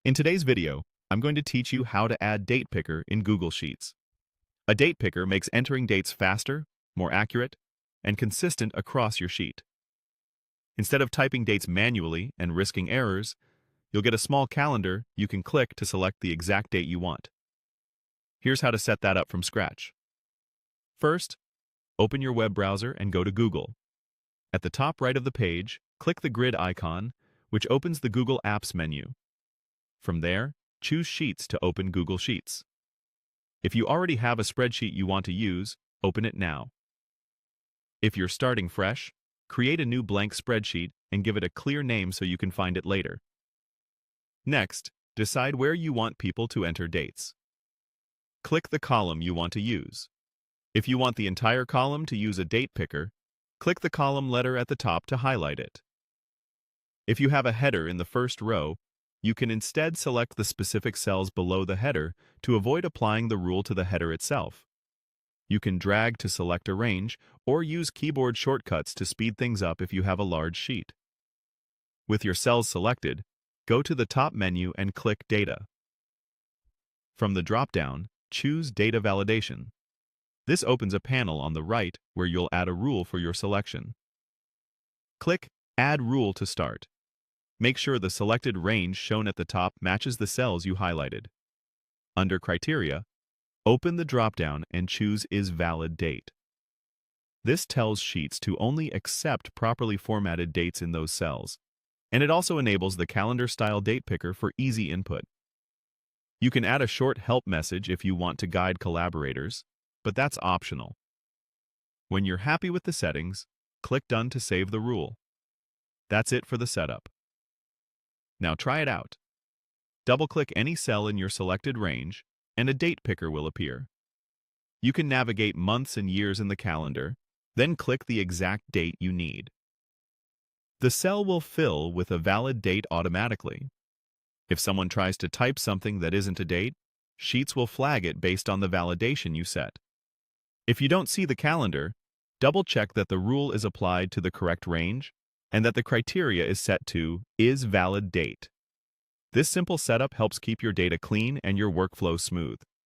In today's video, I'm going to teach you how to add date picker in Google Sheets. A date picker makes entering dates faster, more accurate, and consistent across your sheet. Instead of typing dates manually and risking errors, you'll get a small calendar you can click to select the exact date you want. Here's how to set that up from scratch. First, open your web browser and go to Google. At the top right of the page, click the grid icon, which opens the Google Apps menu. From there, choose Sheets to open Google Sheets. If you already have a spreadsheet you want to use, open it now. If you're starting fresh, create a new blank spreadsheet and give it a clear name so you can find it later. Next, decide where you want people to enter dates. Click the column you want to use. If you want the entire column to use a date picker, click the column letter at the top to highlight it. If you have a header in the first row, you can instead select the specific cells below the header to avoid applying the rule to the header itself. You can drag to select a range or use keyboard shortcuts to speed things up if you have a large sheet. With your cells selected, go to the top menu and click Data. From the drop-down, choose Data Validation. This opens a panel on the right where you'll add a rule for your selection. Click Add Rule to start. Make sure the selected range shown at the top matches the cells you highlighted. Under Criteria, open the drop-down and choose Is Valid Date. This tells Sheets to only accept properly formatted dates in those cells, and it also enables the calendar-style date picker for easy input. You can add a short help message if you want to guide collaborators, but that's optional. When you're happy with the settings, click Done to save the rule. That's it for the setup. Now try it out. Double-click any cell in your selected range, and a date picker will appear. You can navigate months and years in the calendar, then click the exact date you need. The cell will fill with a valid date automatically. If someone tries to type something that isn't a date, Sheets will flag it based on the validation you set. If you don't see the calendar, double-check that the rule is applied to the correct range and that the criteria is set to Is Valid Date. This simple setup helps keep your data clean and your workflow smooth.